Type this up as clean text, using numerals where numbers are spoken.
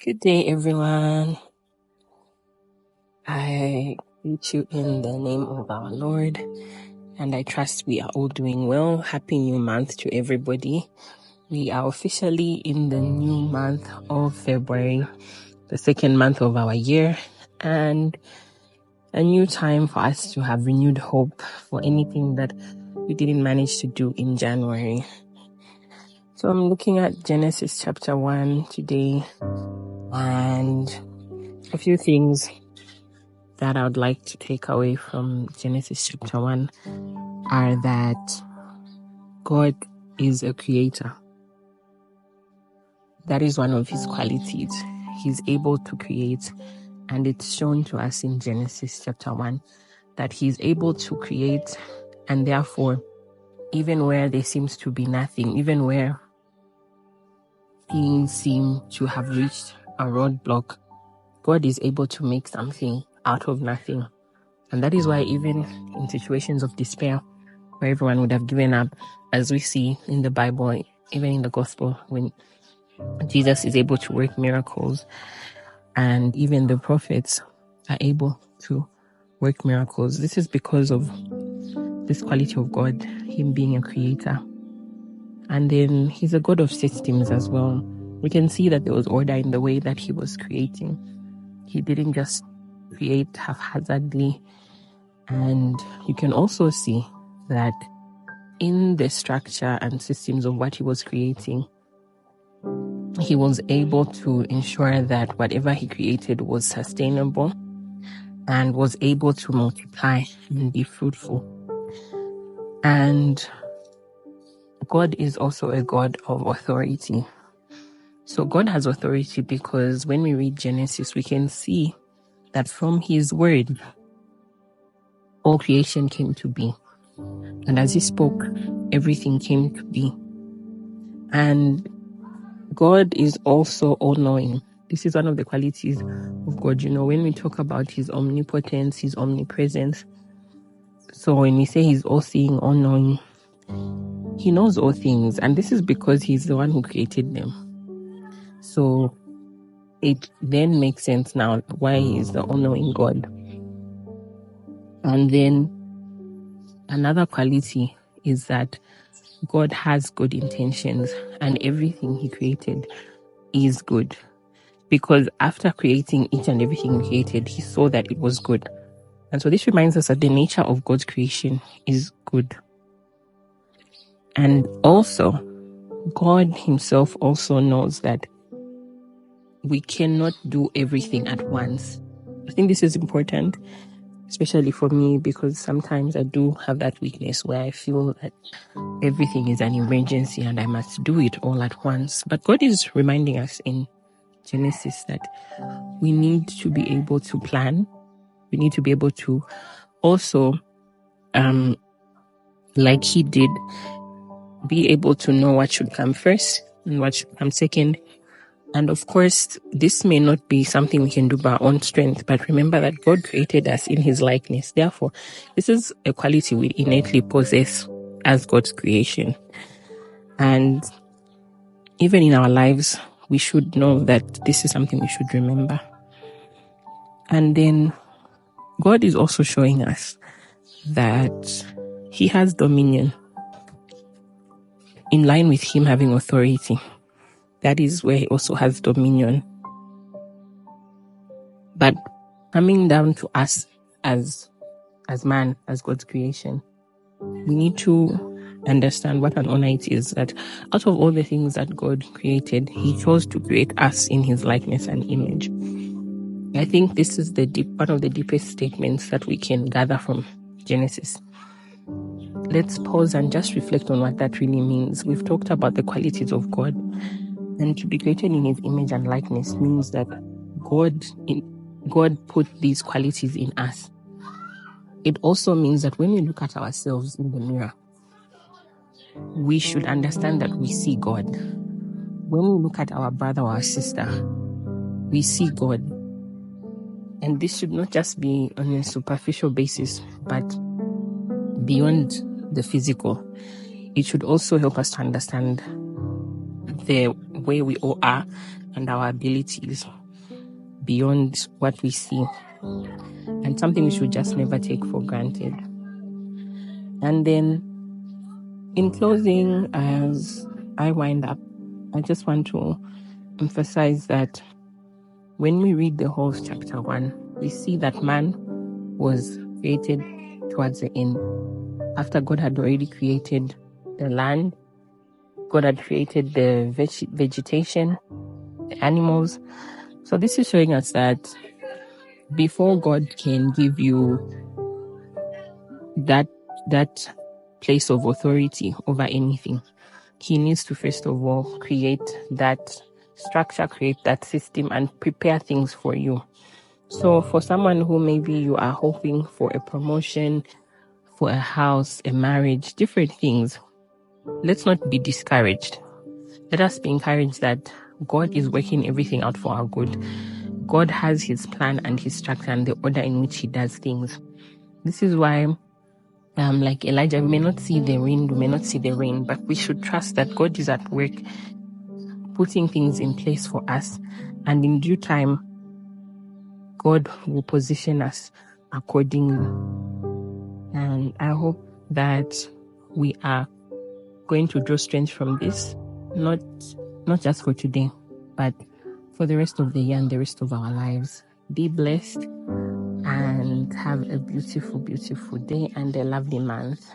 Good day, everyone. I greet you in the name of our Lord, and I trust we are all doing well. Happy new month to everybody. We are officially in the new month of February, the second month of our year, and a new time for us to have renewed hope for anything that we didn't manage to do in January. So I'm looking at Genesis chapter 1 today, and a few things that I would like to take away from Genesis chapter 1 are that God is a creator. That is one of his qualities. He's able to create, and it's shown to us in Genesis chapter 1 that he's able to create, and therefore, even where there seems to be nothing, even where things seem to have reached a roadblock, God is able to make something out of nothing. And that is why even in situations of despair, where everyone would have given up, as we see in the Bible, even in the gospel, when Jesus is able to work miracles, and even the prophets are able to work miracles. This is because of this quality of God, him being a creator. And then he's a God of systems as well. We can see that there was order in the way that he was creating. He didn't just create haphazardly. And you can also see that in the structure and systems of what he was creating, he was able to ensure that whatever he created was sustainable and was able to multiply and be fruitful. And God is also a God of authority. So God has authority because when we read Genesis, we can see that from his word, all creation came to be. And as he spoke, everything came to be. And God is also all-knowing. This is one of the qualities of God. You know, when we talk about his omnipotence, his omnipresence, so when we say he's all-seeing, all-knowing, he knows all things. And this is because he's the one who created them. So it then makes sense now why he's the all-knowing God. And then another quality is that God has good intentions, and everything he created is good. Because after creating each and everything he created, he saw that it was good. And so this reminds us that the nature of God's creation is good. And also, God himself also knows that we cannot do everything at once. I think this is important, especially for me, because sometimes I do have that weakness where I feel that everything is an emergency and I must do it all at once. But God is reminding us in Genesis that we need to be able to plan. We need to be able to also, like he did, be able to know what should come first and what should come second. And of course, this may not be something we can do by our own strength, but remember that God created us in his likeness. Therefore, this is a quality we innately possess as God's creation. And even in our lives, we should know that this is something we should remember. And then God is also showing us that he has dominion in line with him having authority. That is where he also has dominion. But coming down to us as man, as God's creation, we need to understand what an honor it is that out of all the things that God created, he chose to create us in his likeness and image. I think this is one of the deepest statements that we can gather from Genesis. Let's pause and just reflect on what that really means. We've talked about the qualities of God, and to be created in his image and likeness means that God put these qualities in us. It also means that when we look at ourselves in the mirror, we should understand that we see God. When we look at our brother or our sister, we see God. And this should not just be on a superficial basis, but beyond the physical. It should also help us to understand the way we all are and our abilities beyond what we see, and something we should just never take for granted. And then in closing, as I wind up, I just want to emphasize that when we read the whole chapter 1, we see that man was created towards the end. After God had already created the land, God had created the vegetation, the animals. So this is showing us that before God can give you that place of authority over anything, He needs to first of all create that structure, create that system, and prepare things for you. So for someone who maybe you are hoping for a promotion, for a house, a marriage, different things, let's not be discouraged. Let us be encouraged that God is working everything out for our good. God has His plan and His structure and the order in which He does things. This is why, like Elijah, we may not see the wind, we may not see the rain, but we should trust that God is at work, putting things in place for us. And in due time, God will position us accordingly. And I hope that we are going to draw strength from this, not just for today, but for the rest of the year and the rest of our lives. Be blessed and have a beautiful, beautiful day and a lovely month.